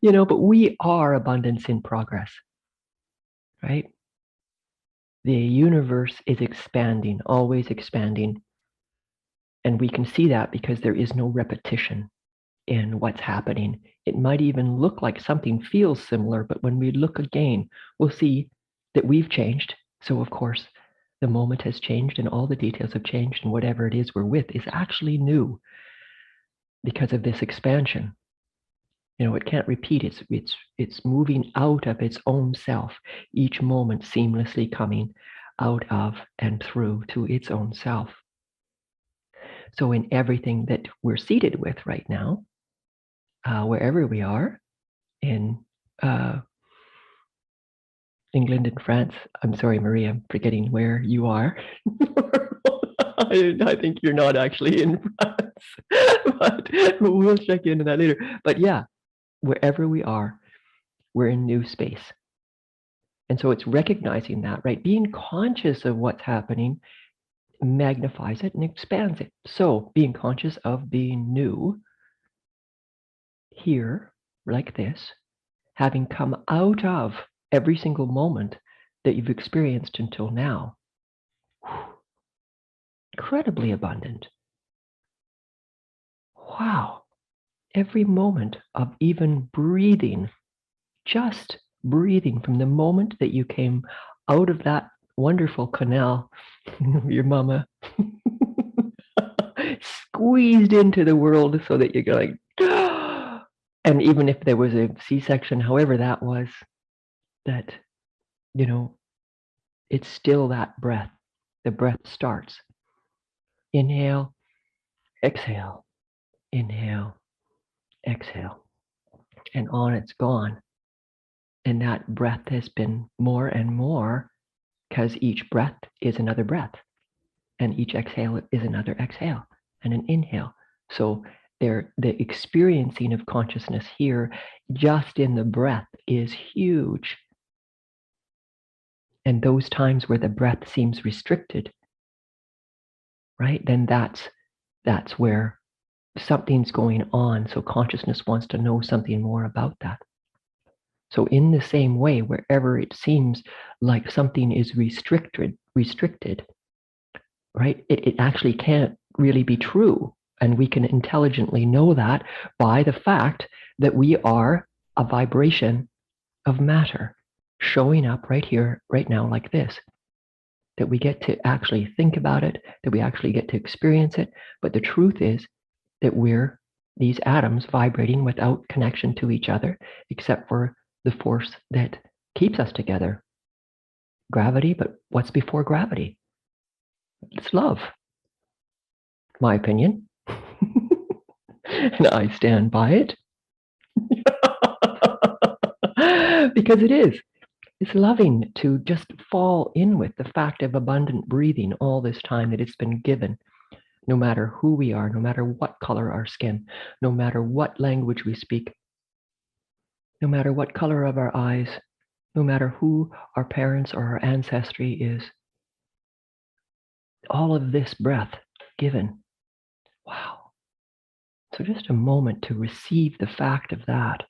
But we are abundance in progress, right? The universe is expanding, always expanding. And we can see that because there is no repetition in what's happening. It might even look like something feels similar, but when we look again, we'll see that we've changed. So, of course, the moment has changed and all the details have changed, and whatever it is we're with is actually new because of this expansion. It can't repeat. It's moving out of its own self, each moment seamlessly coming out of and through to its own self. So in everything that we're seated with right now, wherever we are, in England and France, I'm sorry, Maria, I'm forgetting where you are. I think you're not actually in France, but we'll check into that later. But yeah, wherever we are, we're in new space. And so it's recognizing that, right? Being conscious of what's happening magnifies it and expands it. So being conscious of being new here, like this, having come out of every single moment that you've experienced until now, incredibly abundant. Wow. Every moment of even breathing, just breathing from the moment that you came out of that wonderful canal, your mama squeezed into the world so that you're like, and even if there was a C-section, however that was, that, it's still that breath. The breath starts. Inhale, exhale, inhale, exhale, and on it's gone. And that breath has been more and more because each breath is another breath, and each exhale is another exhale and an inhale. So the experiencing of consciousness here just in the breath is huge. And those times where the breath seems restricted, right, then that's where something's going on. So consciousness wants to know something more about that. So in the same way, wherever it seems like something is restricted, right, it actually can't really be true. And we can intelligently know that by the fact that we are a vibration of matter showing up right here, right now, like this. That we get to actually think about it, that we actually get to experience it. But the truth is that we're these atoms vibrating without connection to each other, except for the force that keeps us together. Gravity, but what's before gravity? It's love, my opinion. And I stand by it. Because it is. It's loving to just fall in with the fact of abundant breathing all this time that it's been given, no matter who we are, no matter what color our skin, no matter what language we speak, no matter what color of our eyes, no matter who our parents or our ancestry is. All of this breath given. Wow. So just a moment to receive the fact of that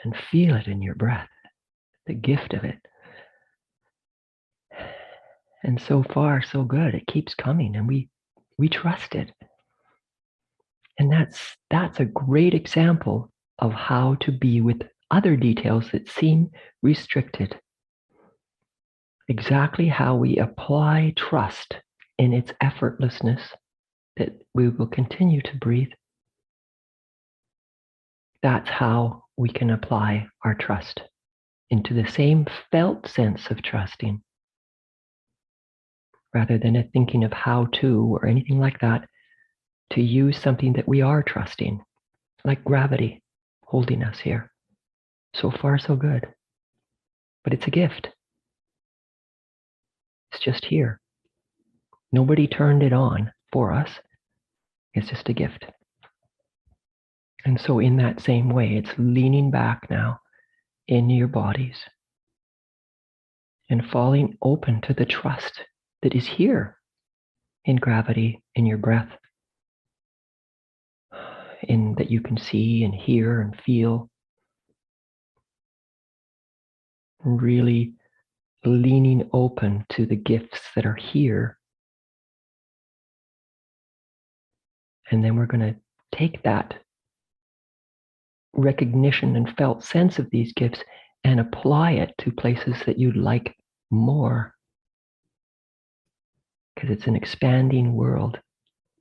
and feel it in your breath, the gift of it. And so far, so good. It keeps coming and we trust it. And that's a great example of how to be with other details that seem restricted. Exactly how we apply trust in its effortlessness that we will continue to breathe. That's how we can apply our trust into the same felt sense of trusting, rather than a thinking of how to or anything like that, to use something that we are trusting, like gravity holding us here. So far, so good. But it's a gift. It's just here. Nobody turned it on for us. It's just a gift. And so in that same way, it's leaning back now in your bodies and falling open to the trust that is here in gravity, in your breath, that you can see and hear and feel. Really leaning open to the gifts that are here. And then we're going to take that recognition and felt sense of these gifts and apply it to places that you'd like more. Because it's an expanding world.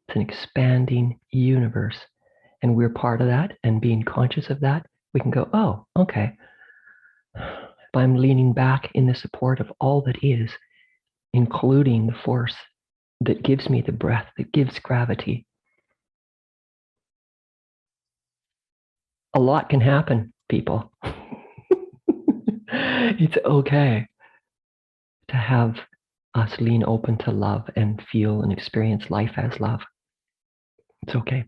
It's an expanding universe. And we're part of that, and being conscious of that, we can go, oh, okay. If I'm leaning back in the support of all that is, including the force that gives me the breath, that gives gravity, a lot can happen, people. It's okay to have us lean open to love and feel and experience life as love. It's okay.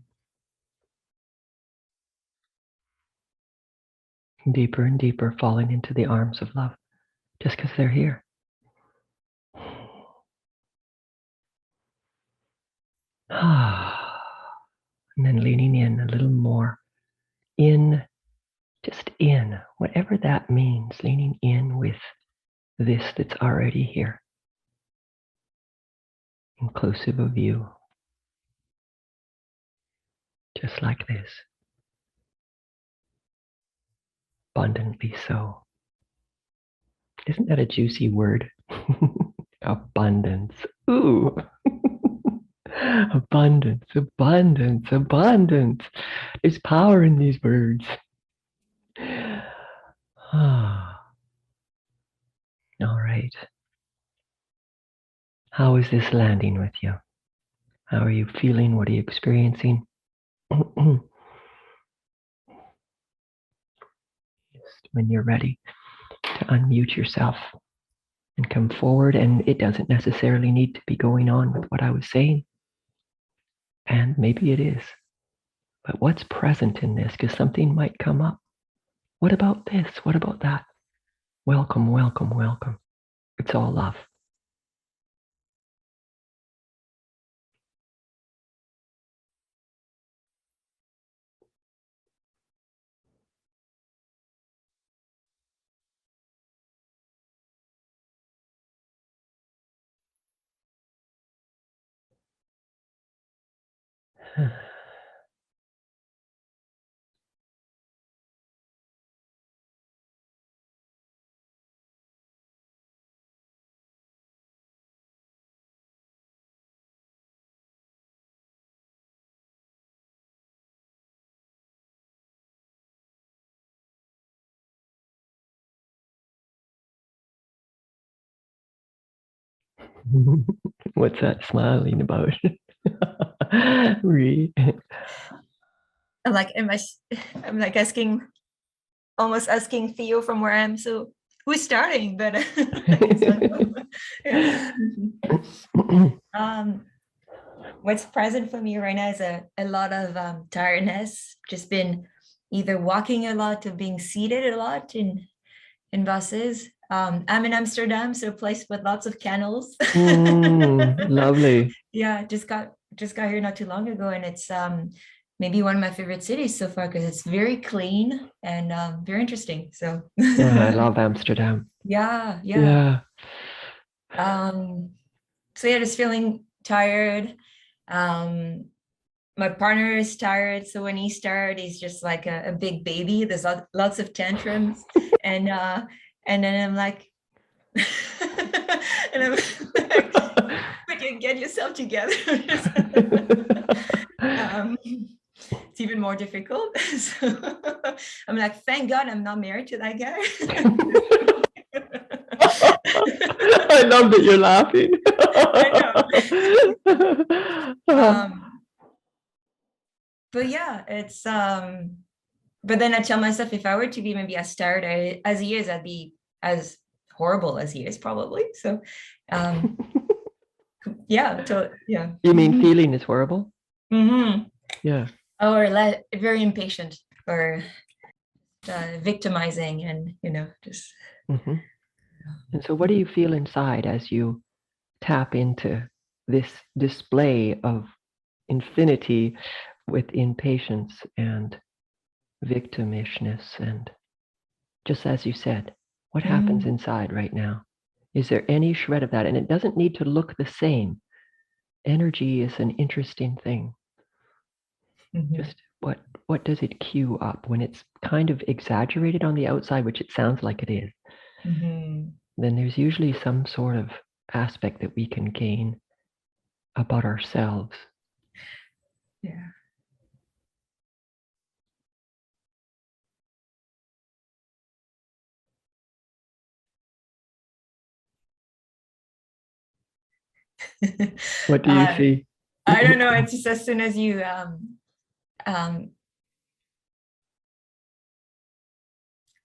Deeper and deeper, falling into the arms of love, just because they're here. And then leaning in a little more, just in, whatever that means, leaning in with this that's already here, inclusive of you, just like this, abundantly so. Isn't that a juicy word? Abundance. Ooh. Abundance, abundance, abundance. There's power in these words. All right. How is this landing with you? How are you feeling? What are you experiencing? Just when you're ready to unmute yourself and come forward, and it doesn't necessarily need to be going on with what I was saying. And maybe it is. But what's present in this? Because something might come up. What about this? What about that? Welcome, welcome, welcome. It's all love. What's that smiling about? I'm like almost asking Theo from where I am. So who's starting? But yeah. What's present for me right now is a lot of tiredness. Just been either walking a lot or being seated a lot in buses. I'm in Amsterdam, so a place with lots of canals. Lovely. Yeah, just got here not too long ago, and it's maybe one of my favorite cities so far because it's very clean and very interesting. So I love Amsterdam. yeah. So yeah, just feeling tired. My partner is tired, so when he's tired, he's just like a big baby. There's lots of tantrums, and then I'm like, and I'm like, but you get yourself together. It's even more difficult. So I'm like, thank God I'm not married to that guy. I love that you're laughing. I know. But yeah, it's but then I tell myself if I were to be maybe as tired as he is, I'd be as horrible as he is probably. So yeah. You mean feeling is horrible? Mm-hmm. Yeah. Or very impatient or victimizing, and just. Mm-hmm. And so what do you feel inside as you tap into this display of infinity with impatience and victimishness, and just as you said, what happens inside right now? Is there any shred of that? And it doesn't need to look the same. Energy is an interesting thing. Just what does it cue up when it's kind of exaggerated on the outside, which it sounds like it is? Then there's usually some sort of aspect that we can gain about ourselves. Yeah. What do you see? I don't know. It's just as soon as you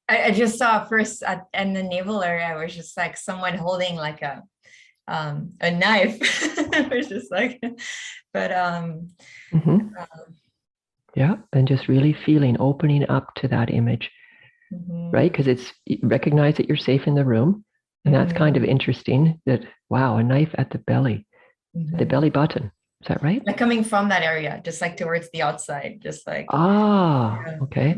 I just saw first in the navel area, it was just like someone holding like a knife. It was just like, but yeah, and just really feeling, opening up to that image, right? Because it's recognize that you're safe in the room, and that's kind of interesting. That wow, a knife at the belly, the belly button. Is that right? Like coming from that area, just like towards the outside, just like okay.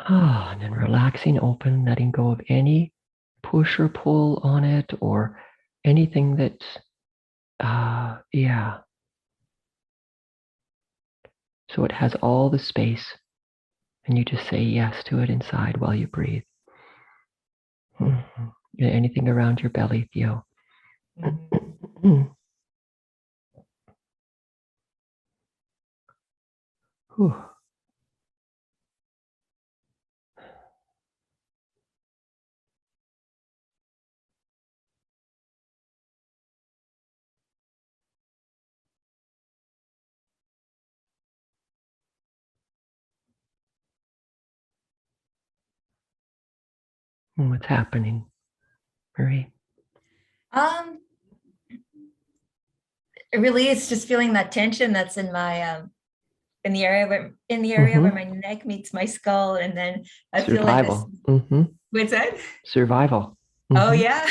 And then relaxing, open, letting go of any push or pull on it or anything that, So it has all the space, and you just say yes to it inside while you breathe. Anything around your belly, Theo. What's happening, Marie? Really, it's just feeling that tension that's in my in the area where my neck meets my skull, and then I Survival. feel like this. What's that? Survival. Oh yeah.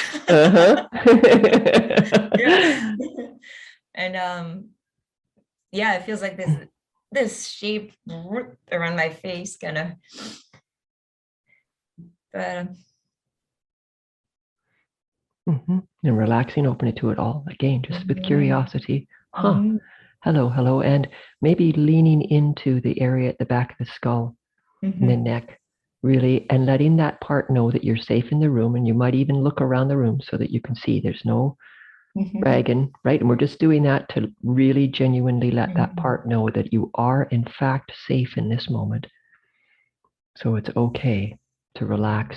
Yeah. And yeah, it feels like this shape around my face, kind of. But and relaxing, open it to it all again, just with curiosity. Hello, and maybe leaning into the area at the back of the skull and the neck, really, and letting that part know that you're safe in the room. And you might even look around the room so that you can see there's no dragon, right? And we're just doing that to really genuinely let that part know that you are in fact safe in this moment. So it's okay to relax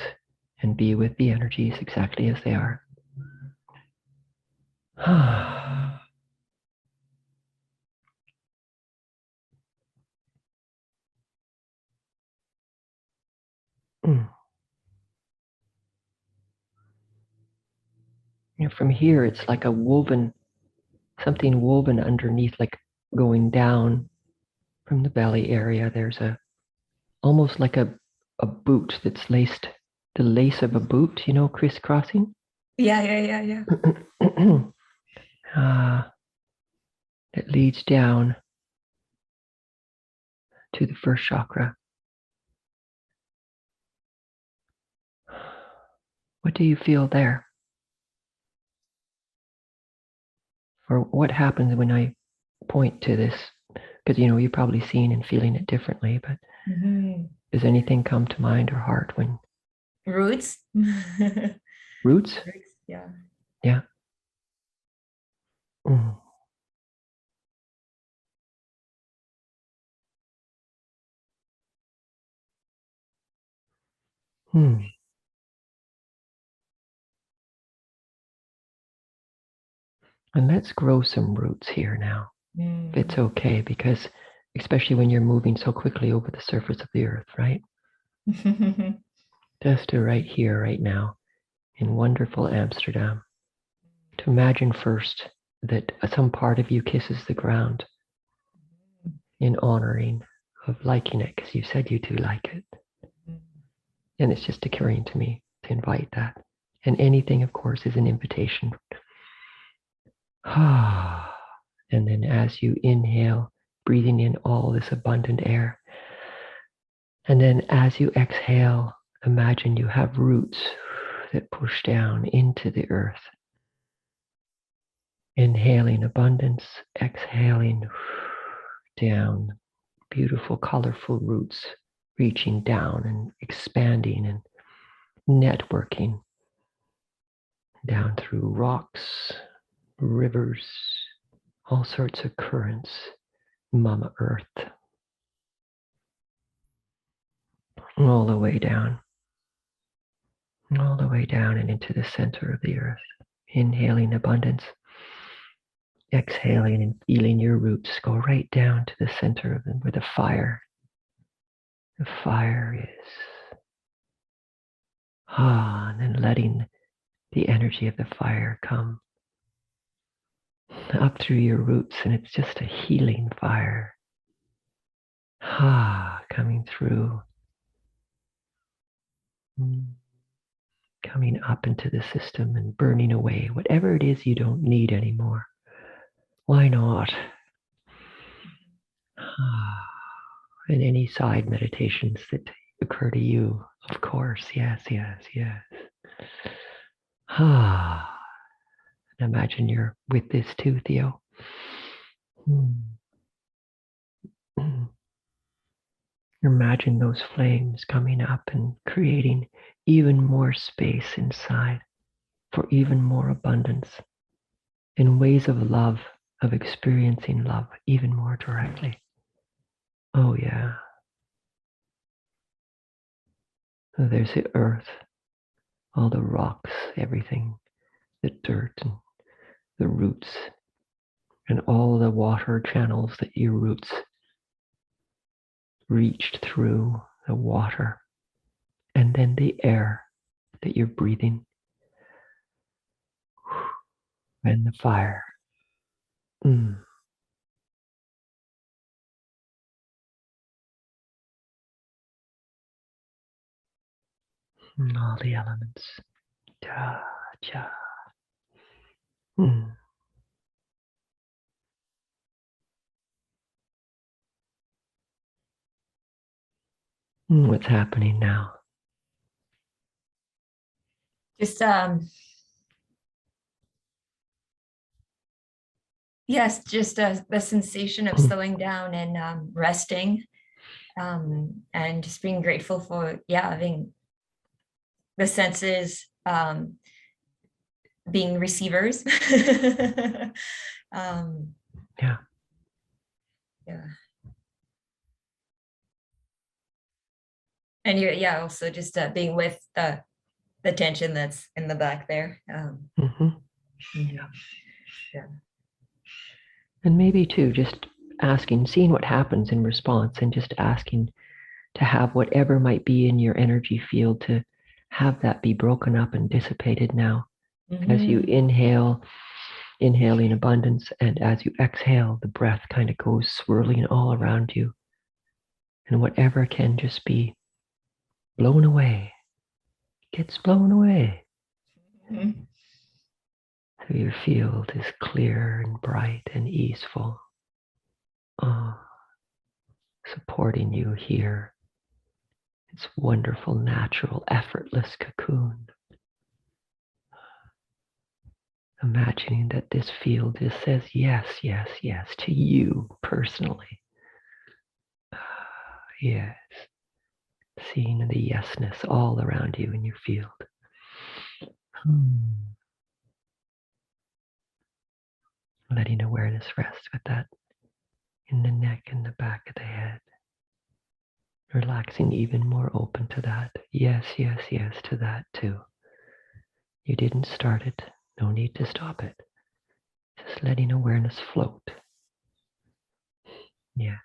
and be with the energies exactly as they are. From here, it's like something woven underneath, like going down from the belly area. There's almost like a boot that's laced, the lace of a boot, crisscrossing. Yeah. It leads down to the first chakra. What do you feel there? Or what happens when I point to this? Because, you're probably seeing and feeling it differently, but does anything come to mind or heart when? Roots. Roots? Yeah. Yeah. And let's grow some roots here now. If it's okay, because especially when you're moving so quickly over the surface of the earth, right? Just to right here, right now, in wonderful Amsterdam, to imagine first that some part of you kisses the ground in honoring of liking it, because you said you do like it. And it's just occurring to me to invite that. And anything, of course, is an invitation. And then as you inhale, breathing in all this abundant air. And then as you exhale, imagine you have roots that push down into the earth. Inhaling abundance, exhaling down. Beautiful, colorful roots reaching down and expanding and networking down through rocks, rivers, all sorts of currents, Mama Earth, all the way down and into the center of the earth. Inhaling abundance, exhaling and feeling your roots go right down to the center of them where the fire is. And then letting the energy of the fire come up through your roots, and it's just a healing fire. Coming through, coming up into the system and burning away whatever it is you don't need anymore. Why not? And any side meditations that occur to you, of course. Yes. Imagine you're with this too, Theo. Imagine those flames coming up and creating even more space inside for even more abundance in ways of love, of experiencing love even more directly. Oh yeah. So there's the earth, all the rocks, everything, the dirt and the roots, and all the water channels that your roots reached through, the water, and then the air that you're breathing, and the fire. All the elements. Cha, cha. What's happening now? Just yes, just the sensation of slowing down and resting, and just being grateful for having the senses being receivers. Yeah. And you're also just being with the tension that's in the back there. Yeah. And maybe too, just asking, seeing what happens in response, and just asking to have whatever might be in your energy field to have that be broken up and dissipated now. As you inhaling abundance, and as you exhale, the breath kind of goes swirling all around you. And whatever can just be blown away, gets blown away. So your field is clear and bright and easeful. Supporting you here. It's wonderful, natural, effortless cocoon. Imagining that this field just says yes to you personally. Yes. Seeing the yesness all around you in your field. Letting awareness rest with that in the neck and the back of the head. Relaxing even more open to that. Yes to that too. You didn't start it. No need to stop it. Just letting awareness float. Yes.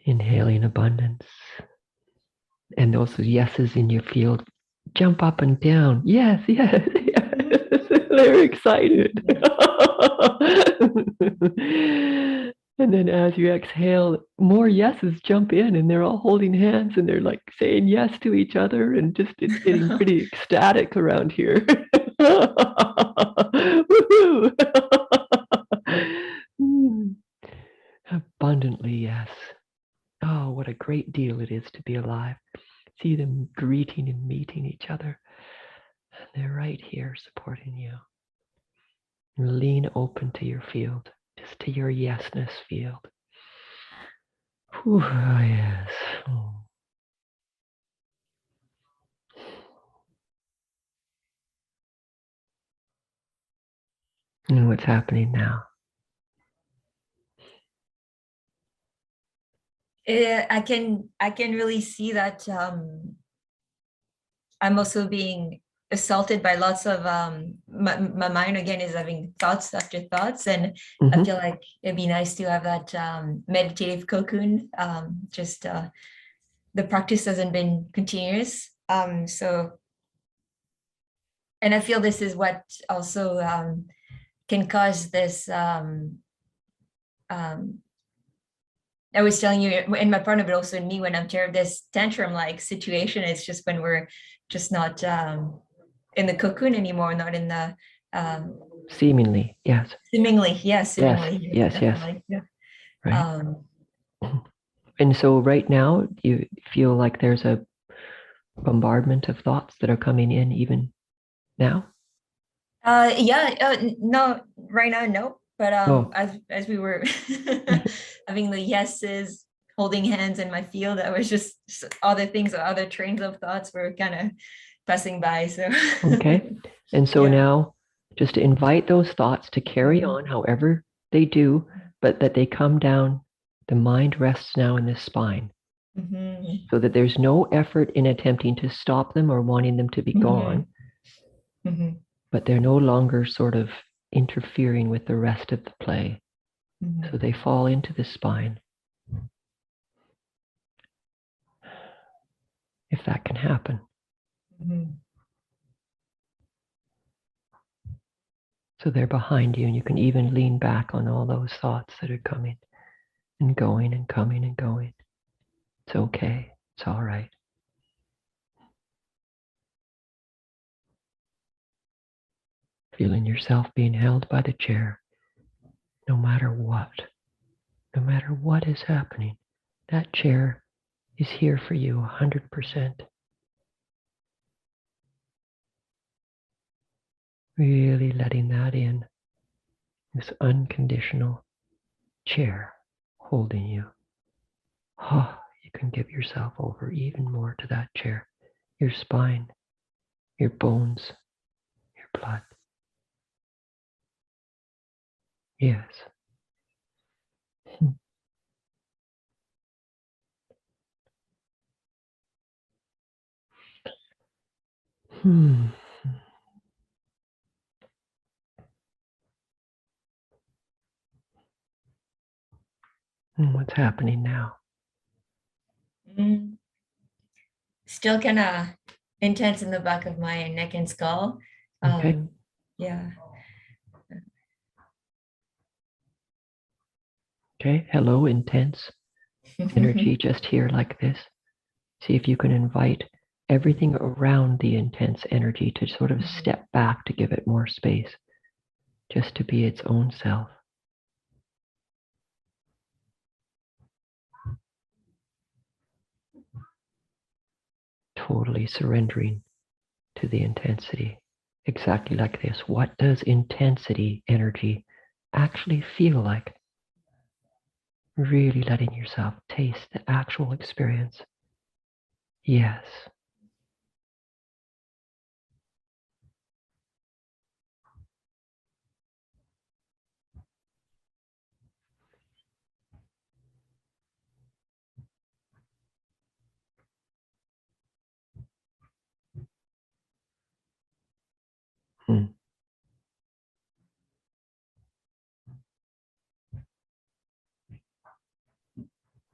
Inhaling abundance. And those yeses in your field, jump up and down. Yes. They're excited. And then as you exhale, more yeses jump in and they're all holding hands and they're like saying yes to each other, and just it's getting pretty ecstatic around here. Woohoo! Abundantly yes. Oh, what a great deal it is to be alive. See them greeting and meeting each other. And they're right here supporting you. Lean open to your field, just to your yesness field. Whew, yes. Oh. And what's happening now? I can really see that I'm also being assaulted by lots of my mind again is having thoughts after thoughts, and I feel like it'd be nice to have that meditative cocoon. Just the practice hasn't been continuous, so, and I feel this is what also can cause this. I was telling you, in my partner, but also in me, when I'm tired of this tantrum-like situation, it's just when we're just not in the cocoon anymore, not in the seemingly, yes. Seemingly, yes, seemingly, yes, definitely. yes. Yeah. Right. And so right now, you feel like there's a bombardment of thoughts that are coming in even now? No, right now, no. But as we were having the yeses, holding hands in my field, I was just other things, other trains of thoughts were kind of passing by. So okay. And so now just invite those thoughts to carry on however they do, but that they come down. The mind rests now in the spine. So that there's no effort in attempting to stop them or wanting them to be gone, but they're no longer sort of interfering with the rest of the play. So they fall into the spine. If that can happen. So they're behind you, and you can even lean back on all those thoughts that are coming and going and coming and going. It's okay. It's all right. Feeling yourself being held by the chair, no matter what is happening. That chair is here for you 100%. Really letting that in. This unconditional chair holding you. Oh, you can give yourself over even more to that chair. Your spine, your bones, your blood. Yes. And what's happening now? Still kind of intense in the back of my neck and skull. Okay. Yeah. Okay. Hello, intense energy just here like this. See if you can invite everything around the intense energy to sort of step back to give it more space, just to be its own self. Totally surrendering to the intensity. Exactly like this. What does intensity energy actually feel like? Really letting yourself taste the actual experience. Yes.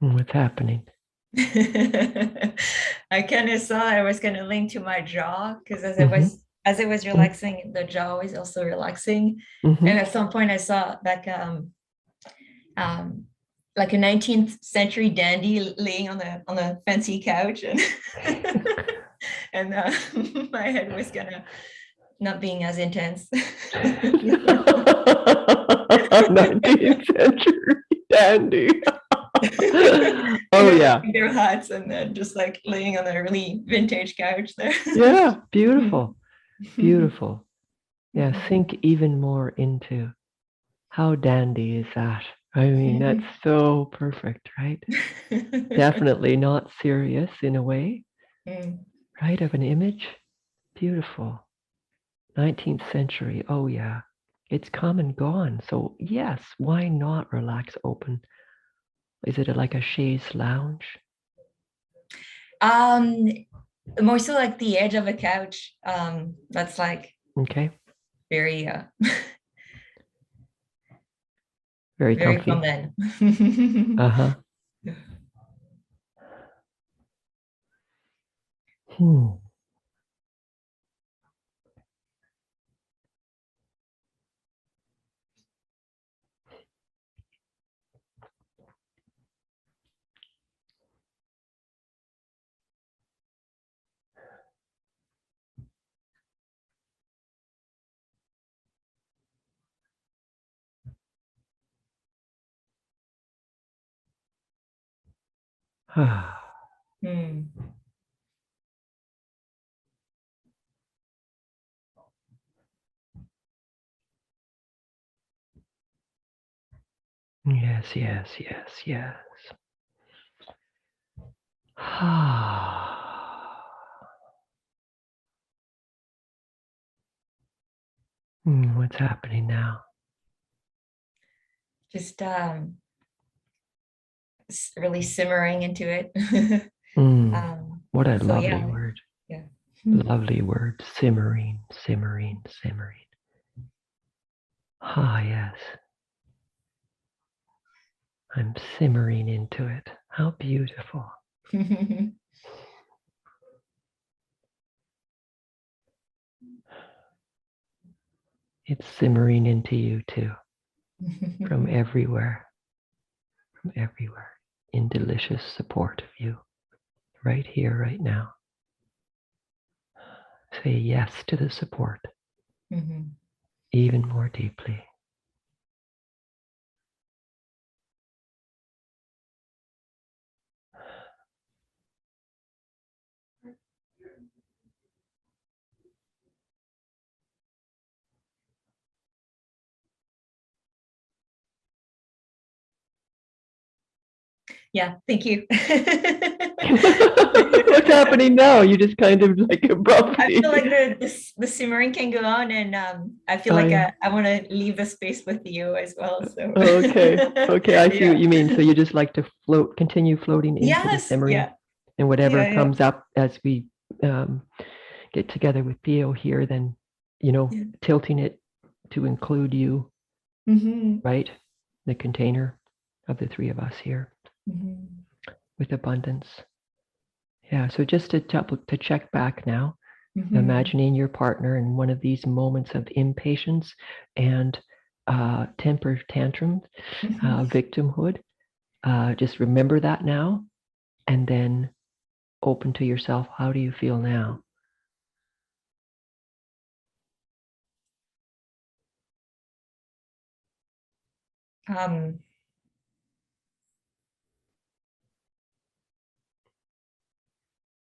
And what's happening? I kind of saw I was going to link to my jaw, because as it was relaxing, the jaw was also relaxing. And at some point I saw like like a 19th century dandy laying on the fancy couch, and and my head was kind of not being as intense. 19th century dandy. Oh yeah. Their hats and then just like laying on a really vintage couch there. Yeah, beautiful. Beautiful. Yeah, sink even more into how dandy is that? I mean, that's so perfect, right? Definitely not serious in a way, right? Of an image. Beautiful. 19th century. Oh, yeah. It's come and gone. So, yes, why not relax open? Is it like a chaise lounge? More so like the edge of a couch. That's like Okay. very Very very comfy. from then. Uh-huh. Hmm. Yes, yes, yes, yes. What's happening now? Just really simmering into it. What a So lovely yeah, word. yeah. Lovely word. Simmering, simmering, simmering. Yes. I'm simmering into it. How beautiful. It's simmering into you too. From everywhere. From everywhere. In delicious support of you. Right here, right now. Say yes to the support. Even more deeply. Yeah, thank you. What's happening now? You just kind of like abruptly. I feel like the simmering can go on, and I feel like yeah. I want to leave the space with you as well. So okay, I see yeah. what you mean. So you just like to float, continue floating into the Yes, simmering, yeah. and whatever Yeah, comes up as we get together with Theo here, then tilting it to include you, right? The container of the three of us here with abundance. Yeah. So just to check back now, imagining your partner in one of these moments of impatience and temper tantrums, victimhood. Just remember that now, and then open to yourself. How do you feel now?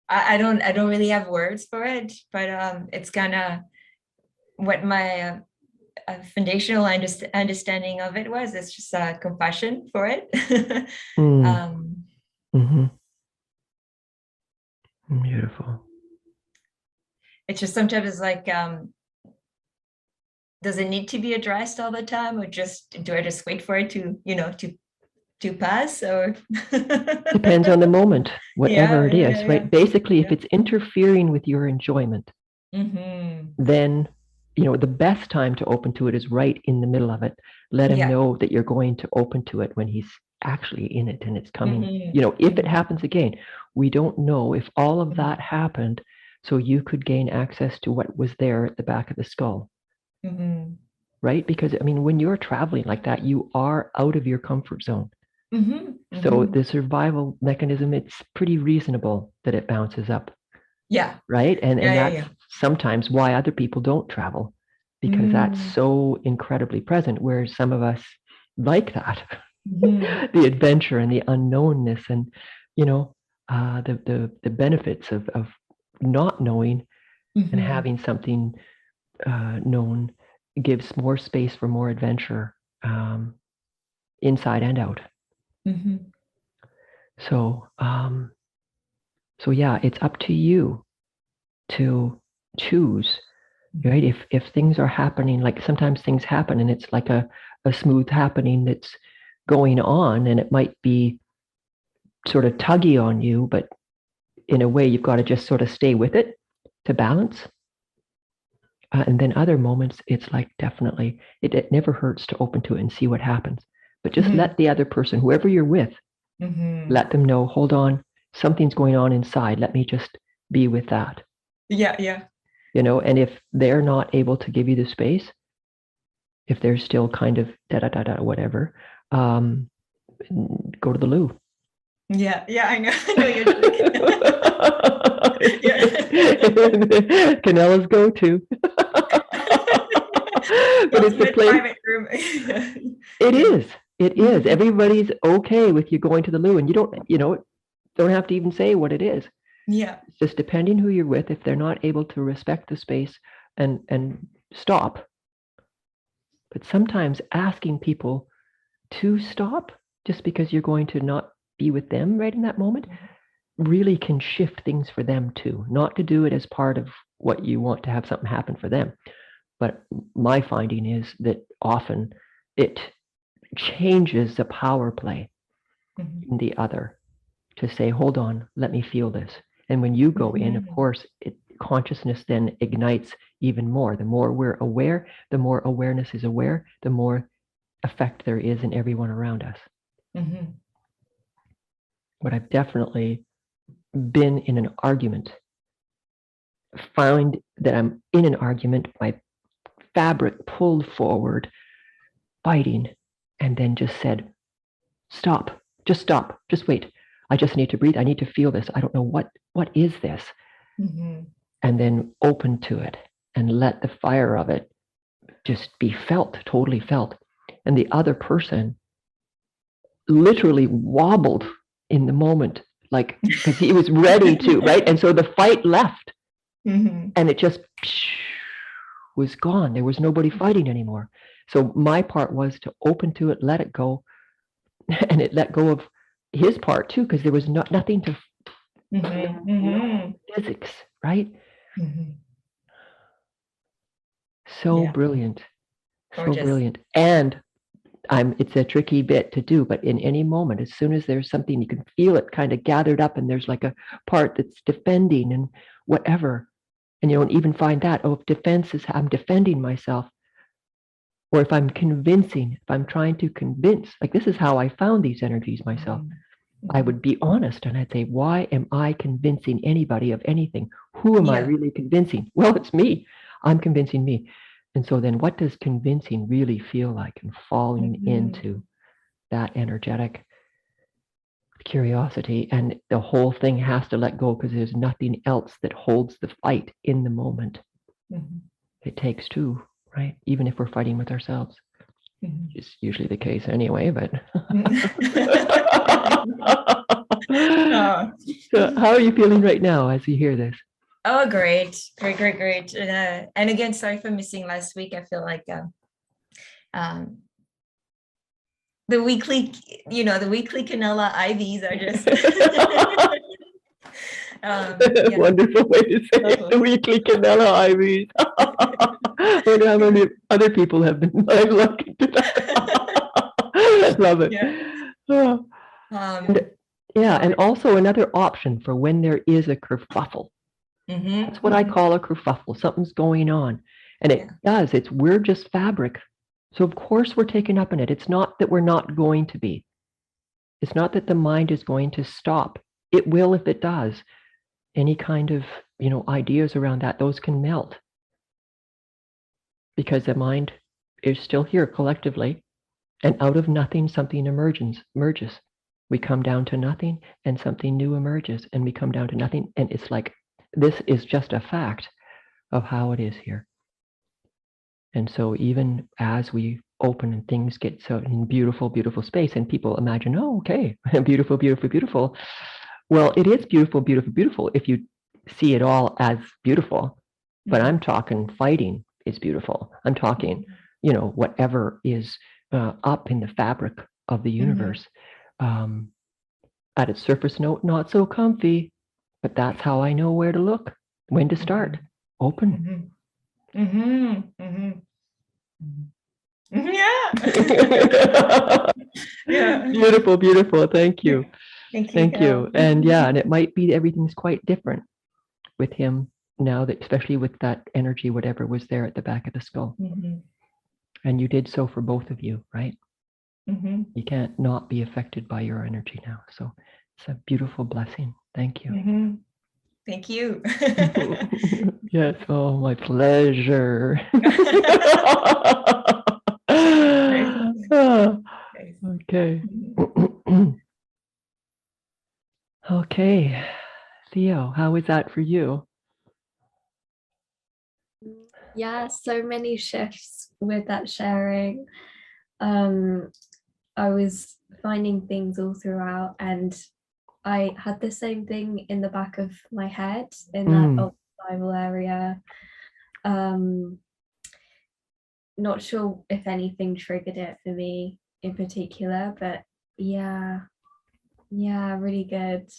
I don't really have words for it, but it's kind of what my foundational understanding of it was. It's just a compassion for it. Beautiful. It's just sometimes it's like, does it need to be addressed all the time, or do I just wait for it to to pass, or depends on the moment, whatever it is, right? Yeah. Basically, if it's interfering with your enjoyment, then the best time to open to it is right in the middle of it. Let him know that you're going to open to it when he's actually in it and it's coming. If it happens again, we don't know if all of that happened so you could gain access to what was there at the back of the skull. Right? Because when you're traveling like that, you are out of your comfort zone. Mm-hmm. So Mm-hmm. the survival mechanism, it's pretty reasonable that it bounces up, Yeah. right? And Yeah. that's Yeah. sometimes why other people don't travel, Yeah. because that's so incredibly present, whereas some of us like that. Mm-hmm. The adventure and the unknownness, and you know, the benefits of not knowing and Mm-hmm. having something known gives more space for more adventure, inside and out. Mm-hmm. So so yeah, it's up to you to choose, right? If things are happening, like sometimes things happen and it's like a smooth happening that's going on, and it might be sort of tuggy on you, but in a way you've got to just sort of stay with it to balance. And then other moments, it's like definitely, it never hurts to open to it and see what happens. But just Mm-hmm. let the other person, whoever you're with, Mm-hmm. let them know, hold on, something's going on inside. Let me just be with that. Yeah. Yeah. And if they're not able to give you the space, if they're still kind of da da da da whatever, um, go to the loo. Yeah. Yeah. I know. I know you're like. Yeah. Canela's go to. The But it's a ultimate place. private room. It Yeah. is. It is. Everybody's okay with you going to the loo, and you don't have to even say what it is. Yeah. It's just depending who you're with. If they're not able to respect the space and stop, but sometimes asking people to stop just because you're going to not be with them right in that moment really can shift things for them too. Not to do it as part of what you want to have something happen for them, but my finding is that often it changes the power play Mm-hmm. in the other to say, hold on, let me feel this. And when you go in, of Mm-hmm. course, consciousness then ignites even more. The more we're aware, the more awareness is aware, the more effect there is in everyone around us. Mm-hmm. But I've definitely been in an argument, find that I'm in an argument, my fabric pulled forward, fighting, and then just said, stop, just wait. I just need to breathe. I need to feel this. I don't know what is this. Mm-hmm. And then open to it and let the fire of it just be felt, totally felt. And the other person literally wobbled in the moment, like, because he was ready to, right? And so the fight left, Mm-hmm. and it just was gone. There was nobody fighting anymore. So my part was to open to it, let it go, and it let go of his part too, because there was nothing to Mm-hmm. physics, right? Mm-hmm. So Yeah. brilliant, so Gorgeous. brilliant. And it's a tricky bit to do, but in any moment, as soon as there's something, you can feel it kind of gathered up, and there's like a part that's defending and whatever. And you don't even find that, oh, if defense is, I'm defending myself. Or if I'm convincing, if I'm trying to convince, like this is how I found these energies myself. I Mm-hmm. would be honest and I'd say, why am I convincing anybody of anything? Who am I Yeah. really convincing? Well, it's me. I'm convincing me. And so then what does convincing really feel like? And falling Mm-hmm. into that energetic curiosity, and the whole thing has to let go because there's nothing else that holds the fight in the moment. Mm-hmm. It takes two, right? Even if we're fighting with ourselves. Mm-hmm. Which is usually the case anyway, but Oh. so how are you feeling right now as you hear this? Oh, great, great, great, great. And again, sorry for missing last week. I feel like um, the weekly, the weekly Canela IVs are just yeah. Wonderful way to say it. The weekly Canela IVs. I wonder how many other people have been lucky to that. Love it. Yeah. Oh, and, yeah, and Oh, also another option for when there is a kerfuffle. That's what I call a kerfuffle. Something's going on. And it does. We're just fabric. So of course we're taken up in it. It's not that we're not going to be. It's not that the mind is going to stop. It will if it does. Any kind of, ideas around that, those can melt because the mind is still here collectively. And out of nothing, something emerges. We come down to nothing and something new emerges, and we come down to nothing. And it's like, this is just a fact of how it is here. And so even as we open and things get so in beautiful, beautiful space, and people imagine, oh, okay, beautiful, beautiful, beautiful. Well, it is beautiful, beautiful, beautiful if you see it all as beautiful. But I'm talking fighting is beautiful. I'm talking, whatever is up in the fabric of the universe. At its surface note, not so comfy, but that's how I know where to look, when to start. Open. Yeah. Yeah. Beautiful, beautiful. Thank you. Thank you. And yeah, and it might be everything's quite different with him now, that especially with that energy, whatever was there at the back of the skull. And you did so for both of you, right? You can't not be affected by your energy now. So it's a beautiful blessing. Thank you. Thank you. Yes. Oh, my pleasure. Okay. Okay. Theo, how was that for you? Yeah, so many shifts with that sharing. I was finding things all throughout, and I had the same thing in the back of my head in that survival area. Not sure if anything triggered it for me in particular, but yeah, really good.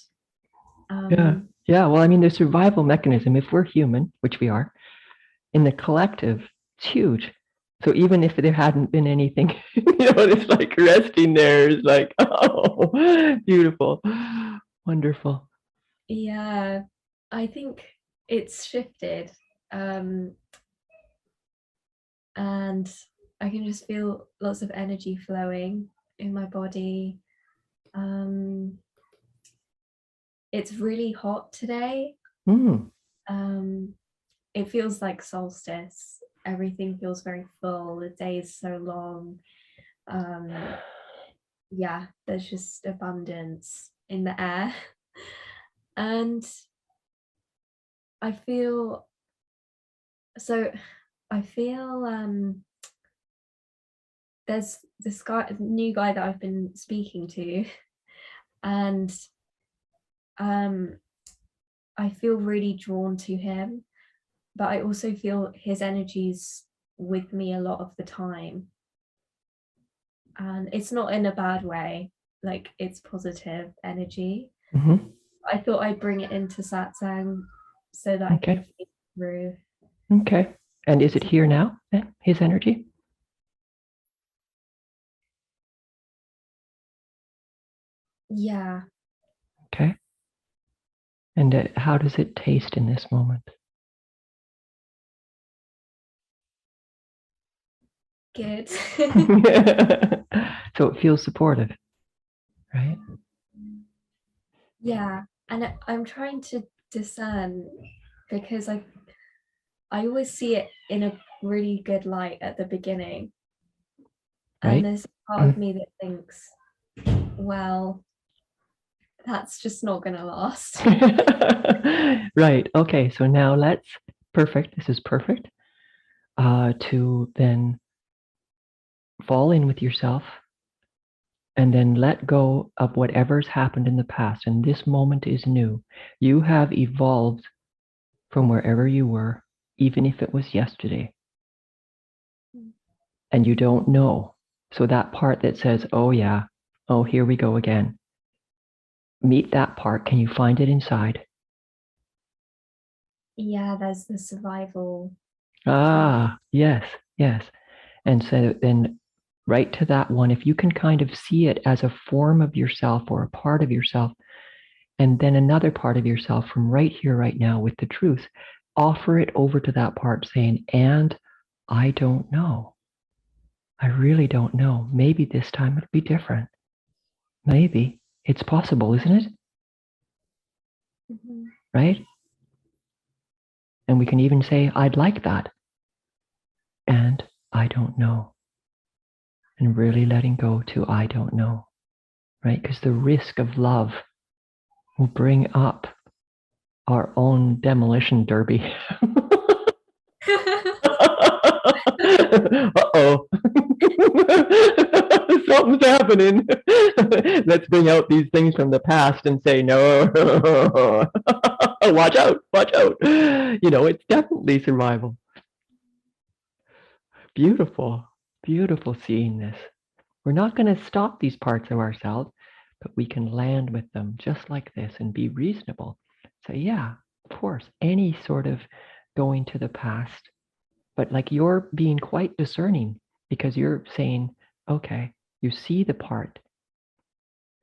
Yeah. Well, I mean, the survival mechanism, if we're human, which we are, in the collective, it's huge. So even if there hadn't been anything, it's like resting there is like, oh, beautiful, wonderful. Yeah, I think it's shifted. And I can just feel lots of energy flowing in my body. It's really hot today. It feels like solstice. Everything feels very full. The day is so long. Yeah, there's just abundance in the air. And I feel there's this new guy that I've been speaking to, and I feel really drawn to him, but I also feel his energy's with me a lot of the time. And it's not in a bad way, like it's positive energy. I thought I'd bring it into satsang so that I can feel through. Okay. And is it here now, then, his energy? Yeah. Okay. And how does it taste in this moment? Good. So it feels supportive, right? Yeah. And I'm trying to discern, because I always see it in a really good light at the beginning. Right. And there's part of me that thinks, well, that's just not going to last. Right. Okay. So now this is perfect, to then fall in with yourself and then let go of whatever's happened in the past. And this moment is new. You have evolved from wherever you were, even if it was yesterday. And you don't know. So that part that says, oh yeah, oh, here we go again. Meet that part. Can you find it inside? Yeah, there's the survival. Yes. And so then right to that one, if you can kind of see it as a form of yourself or a part of yourself, and then another part of yourself from right here, right now with the truth, offer it over to that part saying, and I don't know. I really don't know. Maybe this time it'll be different. Maybe. It's possible, isn't it? Right? And we can even say, I'd like that. And I don't know. and really letting go to I don't know, right? Because the risk of love will bring up our own demolition derby. Uh-oh. Something's happening. Let's bring out these things from the past and say, no, watch out, watch out. You know, it's definitely survival. Beautiful, beautiful seeing this. We're not going to stop these parts of ourselves, but we can land with them just like this and be reasonable. So yeah, of course, any sort of going to the past, but like you're being quite discerning because you're saying, okay, you see the part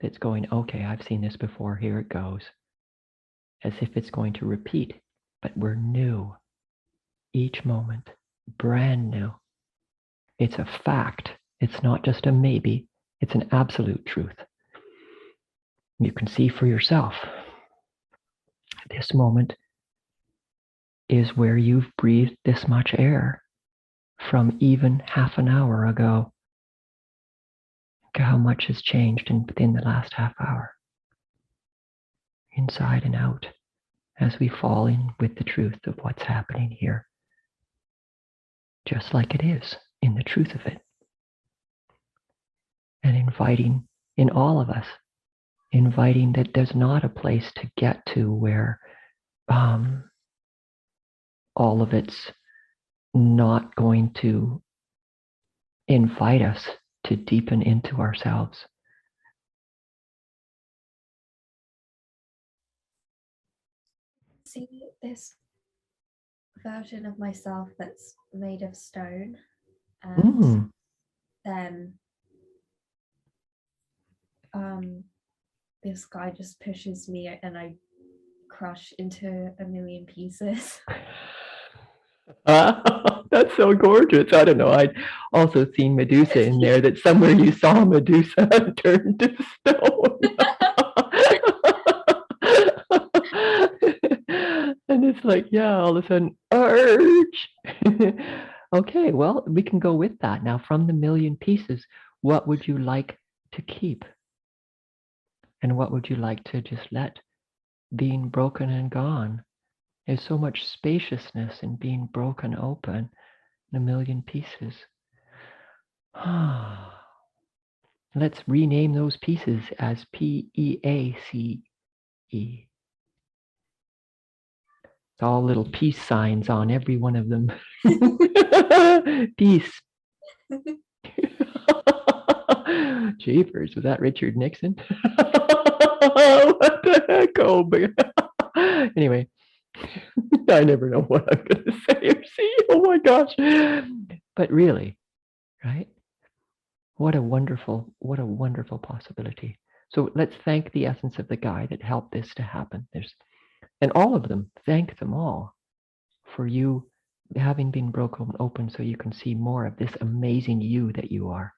that's going, okay, I've seen this before, here it goes, as if it's going to repeat, but we're new each moment, brand new. It's a fact. It's not just a maybe. It's an absolute truth. You can see for yourself. This moment is where you've breathed this much air from even half an hour ago. Look at how much has changed within the last half hour. Inside and out, as we fall in with the truth of what's happening here. Just like it is, in the truth of it. And inviting in all of us, inviting that there's not a place to get to where all of it's not going to invite us to deepen into ourselves. See this version of myself that's made of stone, and then this guy just pushes me and I crush into a million pieces. That's so gorgeous. I don't know. I'd also seen Medusa in there, that somewhere you saw Medusa turn to stone. And it's like, yeah, all of a sudden, urge. Okay, well, we can go with that. Now, from the million pieces, what would you like to keep? And what would you like to just let being broken and gone? There's so much spaciousness in being broken open in a million pieces. Let's rename those pieces as PEACE. It's all little peace signs on every one of them. Peace. Jeepers, was that Richard Nixon? What the heck? Oh, anyway, I never know what I'm going to say or see. Oh my gosh. But really, right? What a wonderful possibility. So let's thank the essence of the guy that helped this to happen. And all of them, thank them all for you having been broken open so you can see more of this amazing you that you are.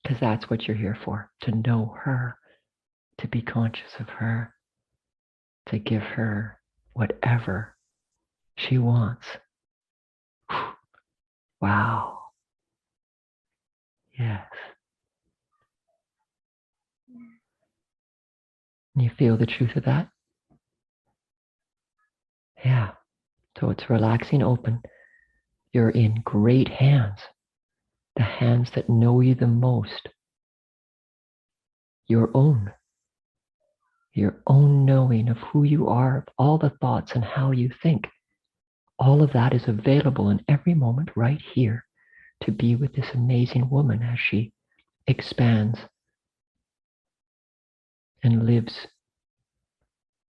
Because that's what you're here for, to know her, to be conscious of her, to give her whatever she wants. Wow. Yes. You feel the truth of that? Yeah. So it's relaxing open. You're in great hands, the hands that know you the most. Your own knowing of who you are, of all the thoughts and how you think. All of that is available in every moment right here to be with this amazing woman as she expands and lives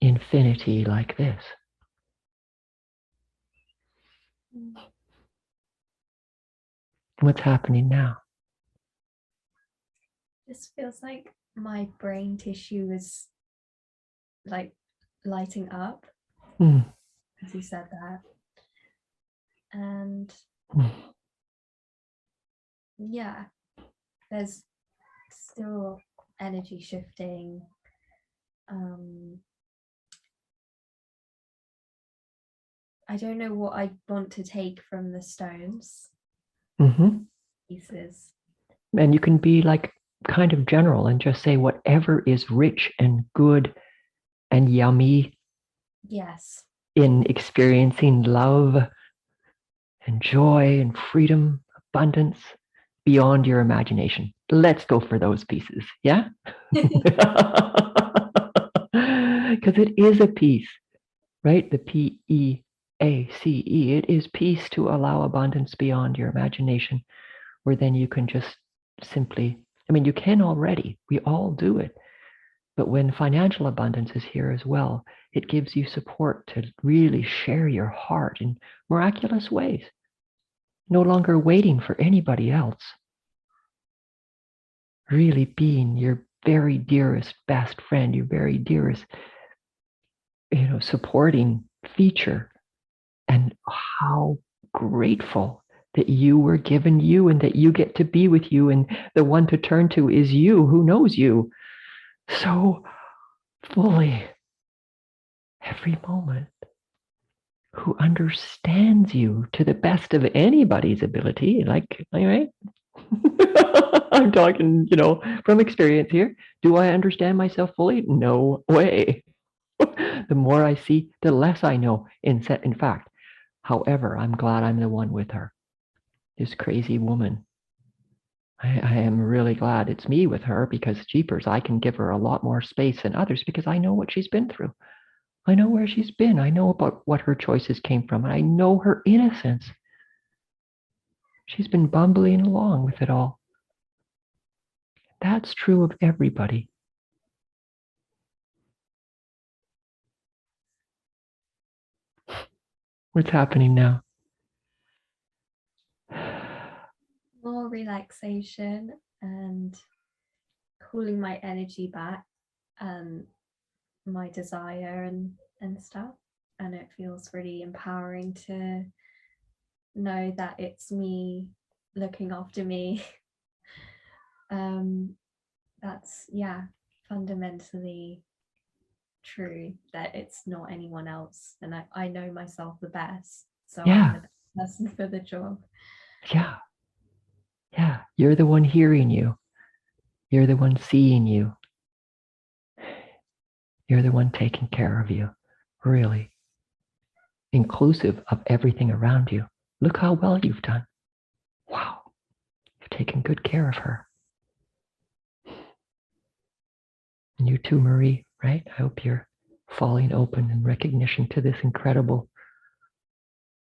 infinity like this. What's happening now? This feels like my brain tissue is like lighting up, as you said that. And yeah, there's still energy shifting. I don't know what I want to take from the stones. Mm-hmm. pieces. And you can be like kind of general and just say whatever is rich and good and yummy Yes. in experiencing love and joy and freedom, abundance beyond your imagination. Let's go for those pieces. Yeah? Because it is a peace, right? The PEACE. It is peace to allow abundance beyond your imagination, where then you can just simply, I mean, you can already, we all do it. But when financial abundance is here as well, it gives you support to really share your heart in miraculous ways. No longer waiting for anybody else. Really being your very dearest best friend, your very dearest, supporting feature. And how grateful that you were given you and that you get to be with you, and the one to turn to is you, who knows you so fully every moment, who understands you to the best of anybody's ability. Like, right? I'm talking, from experience here. Do I understand myself fully? No way. The more I see, the less I know. In fact, however, I'm glad I'm the one with her. This crazy woman. I am really glad it's me with her, because jeepers, I can give her a lot more space than others because I know what she's been through. I know where she's been. I know about what her choices came from. And I know her innocence. She's been bumbling along with it all. That's true of everybody. What's happening now? More relaxation and cooling my energy back and my desire and stuff. And it feels really empowering to know that it's me looking after me. That's fundamentally true, that it's not anyone else, and I know myself the best, so I'm the best person for the job. Yeah, you're the one hearing you, you're the one seeing you, you're the one taking care of you, really inclusive of everything around you. Look how well you've done. Wow, you've taken good care of her. And you too, Marie, right? I hope you're falling open in recognition to this incredible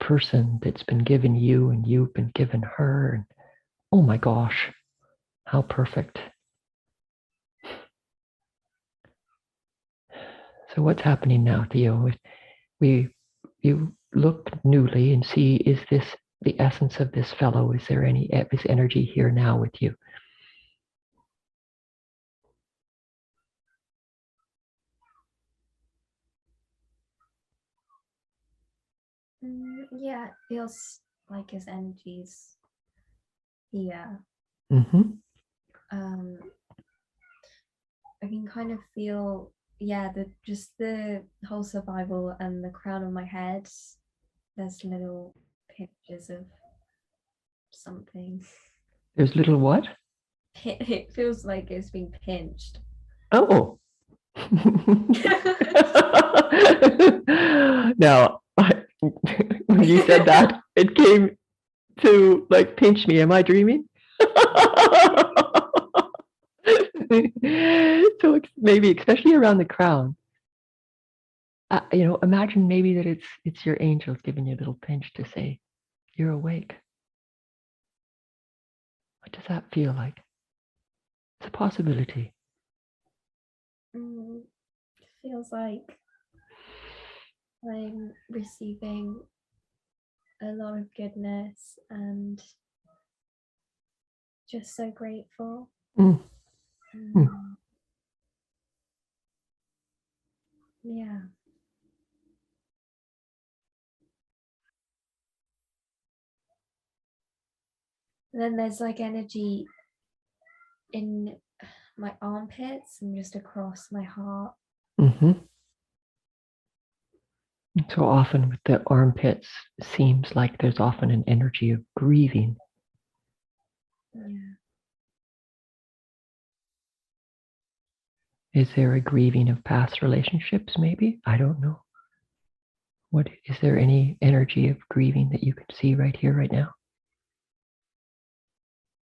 person that's been given you and you've been given her. And oh my gosh, how perfect. So what's happening now, Theo? You look newly and see, is this the essence of this fellow? Is there any this energy here now with you? Yeah, it feels like his energy's here. Mm-hmm. I can kind of feel, the whole survival and the crown of my head. There's little pinches of something. There's little what? It feels like it's being pinched. Oh. Now, when you said that, it came to like pinch me. Am I dreaming? So maybe, especially around the crown, imagine maybe that it's your angels giving you a little pinch to say you're awake. What does that feel like? It's a possibility. It feels like I'm receiving a lot of goodness and just so grateful. Yeah. And then there's like energy in my armpits and just across my heart. Mm-hmm. So often with the armpits, seems like there's often an energy of grieving, Yeah. Is there a grieving of past relationships, maybe? I don't know. What is there any energy of grieving that you can see right here, right now?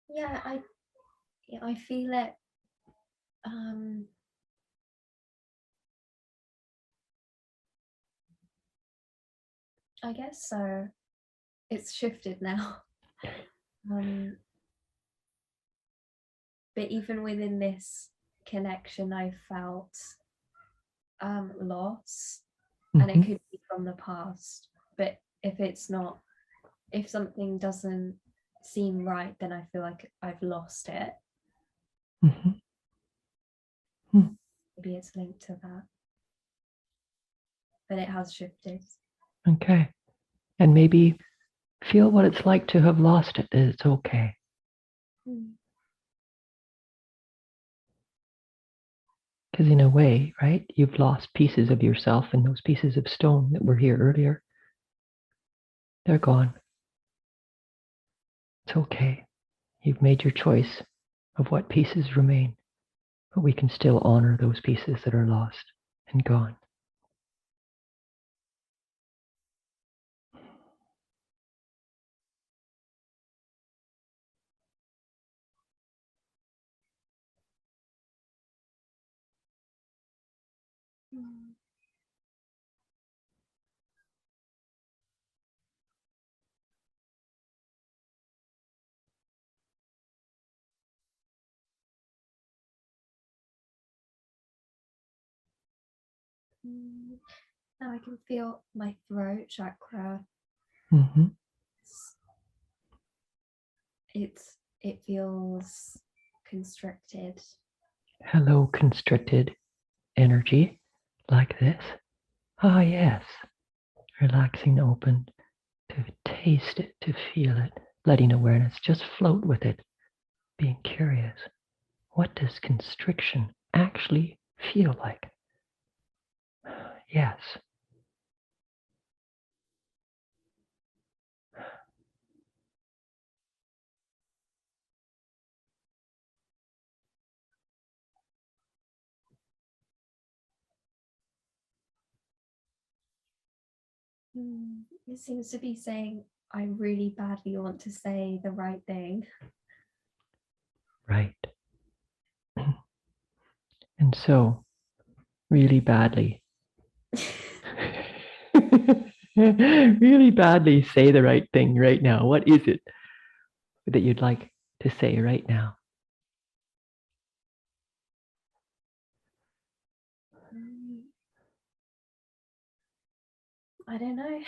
Yeah, I feel it. I guess so. It's shifted now. But even within this connection, I felt loss, and it could be from the past. But if something doesn't seem right, then I feel like I've lost it. Maybe it's linked to that, but it has shifted. Okay. And maybe feel what it's like to have lost it, that it's okay. Because in a way, right, you've lost pieces of yourself, and those pieces of stone that were here earlier, they're gone. It's okay. You've made your choice of what pieces remain, but we can still honor those pieces that are lost and gone. Now I can feel my throat chakra. It feels constricted. Hello, constricted energy like this. Ah, yes. Relaxing, open to taste it, to feel it, letting awareness just float with it, being curious. What does constriction actually feel like? Yes. It seems to be saying, I really badly want to say the right thing. Right. And so, really badly, really badly say the right thing right now. What is it that you'd like to say right now? I don't know.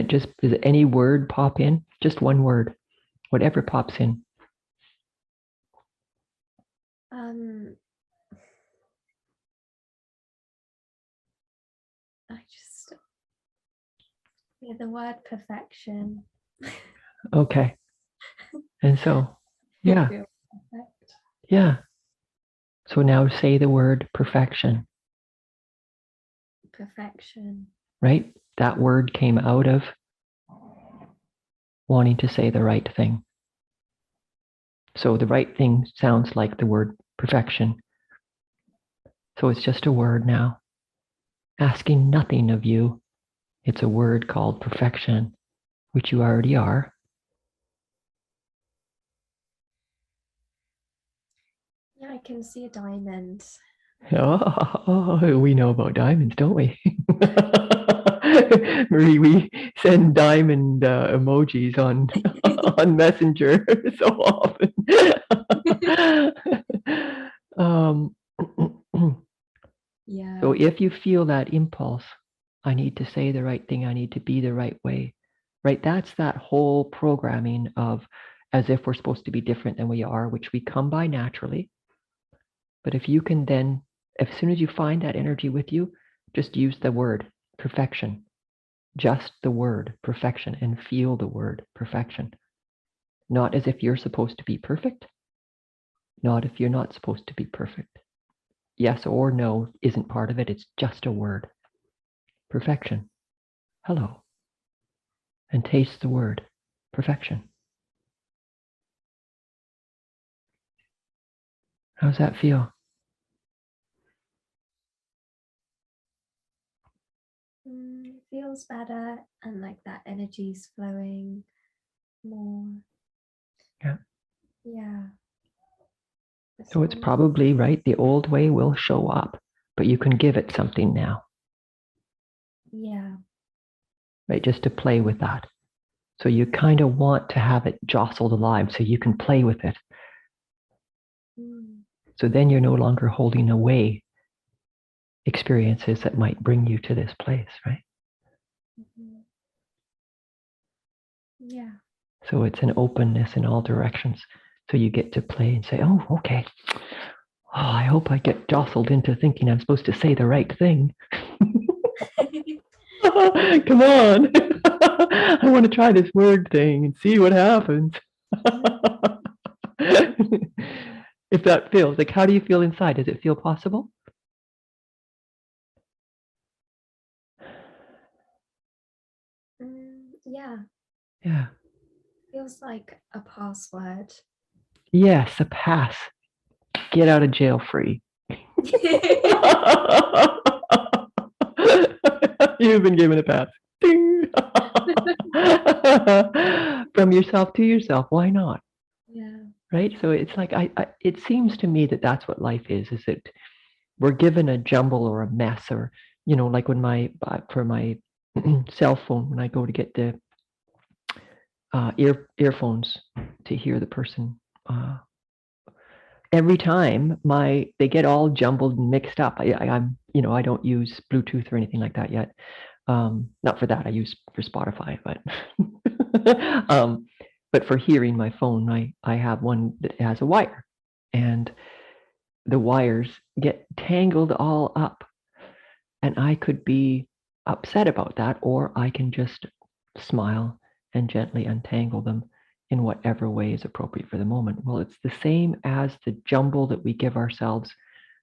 Does any word pop in? Just one word, whatever pops in. The word perfection. Okay. And so, yeah. Yeah. So now say the word perfection. Perfection. Right? That word came out of wanting to say the right thing. So the right thing sounds like the word perfection. So it's just a word now. Asking nothing of you. It's a word called perfection, which you already are. Yeah, I can see a diamond. Oh, we know about diamonds, don't we? Marie, we send diamond emojis on on Messenger so often. Yeah. So if you feel that impulse, I need to say the right thing, I need to be the right way, right? That's that whole programming of as if we're supposed to be different than we are, which we come by naturally. But if you can then, as soon as you find that energy with you, just use the word perfection, just the word perfection, and feel the word perfection. Not as if you're supposed to be perfect, not if you're not supposed to be perfect. Yes or no isn't part of it. It's just a word. Perfection. Hello. And taste the word perfection. How's that feel? Feels better, and like that energy's flowing more. Yeah. Yeah. So it's probably right. The old way will show up, but you can give it something now. Yeah. Right. Just to play with that. So you kind of want to have it jostled alive so you can play with it. So then you're no longer holding away experiences that might bring you to this place, right? Yeah. So it's an openness in all directions. So you get to play and say, oh, okay. Oh, I hope I get jostled into thinking I'm supposed to say the right thing. Come on. I want to try this word thing and see what happens. If that feels like, how do you feel inside? Does it feel possible? Yeah. Yeah. Feels like a password. Yes, a pass. Get out of jail free. You've been given a pass. Ding. From yourself to yourself. Why not? Yeah. Right? So it's like, it seems to me that that's what life is that we're given a jumble or a mess, or, like when for my cell phone, when I go to get the earphones to hear the person, every time they get all jumbled and mixed up. I'm I don't use Bluetooth or anything like that yet. Not for that. I use for Spotify, but but for hearing my phone, I have one that has a wire, and the wires get tangled all up, and I could be upset about that, or I can just smile and gently untangle them in whatever way is appropriate for the moment. Well, it's the same as the jumble that we give ourselves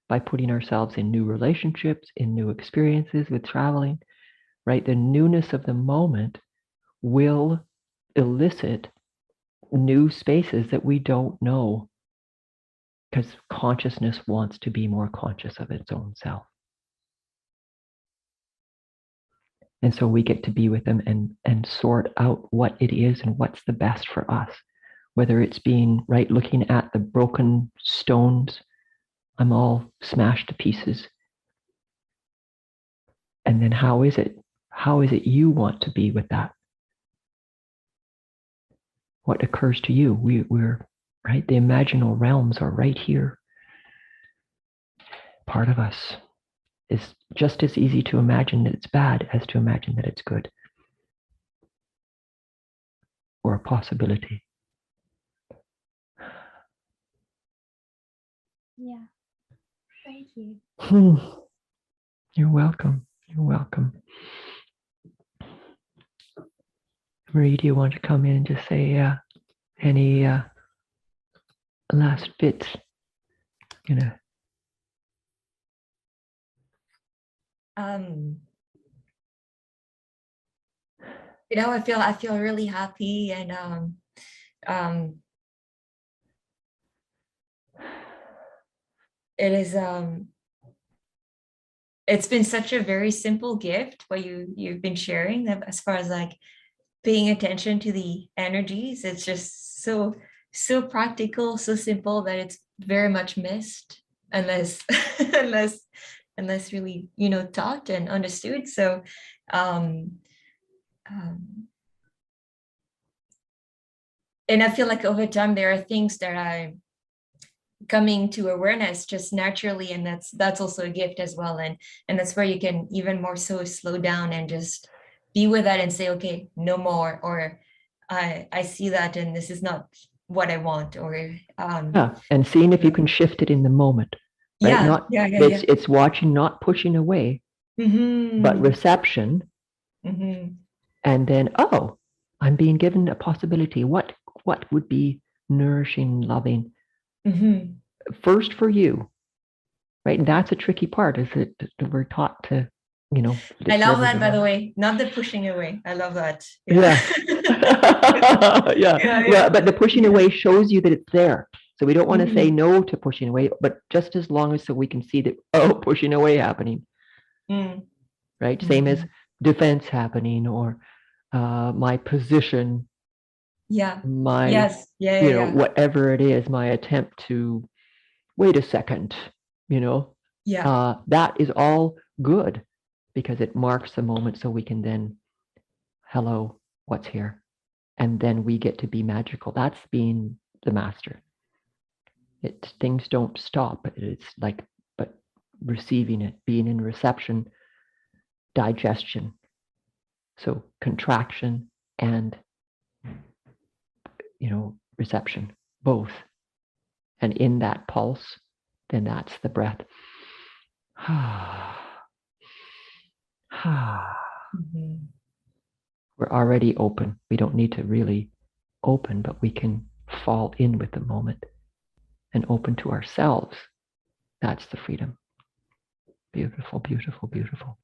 by putting ourselves in new relationships, in new experiences with traveling, right? The newness of the moment will elicit new spaces that we don't know, because consciousness wants to be more conscious of its own self. And so we get to be with them and sort out what it is and what's the best for us. Whether it's being right, looking at the broken stones, I'm all smashed to pieces. And then how is it you want to be with that? What occurs to you? We're right, the imaginal realms are right here. Part of us is just as easy to imagine that it's bad as to imagine that it's good, or a possibility. Yeah. Thank you. You're welcome. You're welcome. Marie, do you want to come in and just say any last bits? I feel really happy, and it is it's been such a very simple gift what you've been sharing, as far as like paying attention to the energies. It's just so practical, so simple, that it's very much missed unless unless really taught and understood. So and I feel like over time there are things that are coming to awareness just naturally, and that's also a gift as well, and that's where you can even more so slow down and just be with that and say, okay, no more, or I see that and this is not what I want, or and seeing if you can shift it in the moment, right? It's watching, not pushing away, but reception. And then, oh, I'm being given a possibility. What would be nourishing, loving, first for you, right? And that's a tricky part, is that we're taught to, I love that, by the way, not the pushing away. I love that. Yeah. Yeah. But the pushing away shows you that it's there. So we don't want to say Mhm. no to pushing away, but just as long as so we can see that, oh, pushing away happening, Mm. right? Same as Mhm. defense happening, or my position, Yeah. my, Yes. Yeah. Yeah. Yeah. whatever it is, my attempt to, wait a second, Yeah. that is all good because it marks the moment so we can then, hello, what's here? And then we get to be magical. That's being the master. Things don't stop. It's like, but receiving it, being in reception, digestion. So contraction and, reception, both. And in that pulse, then that's the breath. Mhm. We're already open. We don't need to really open, but we can fall in with the moment and open to ourselves. That's the freedom. Beautiful, beautiful, beautiful.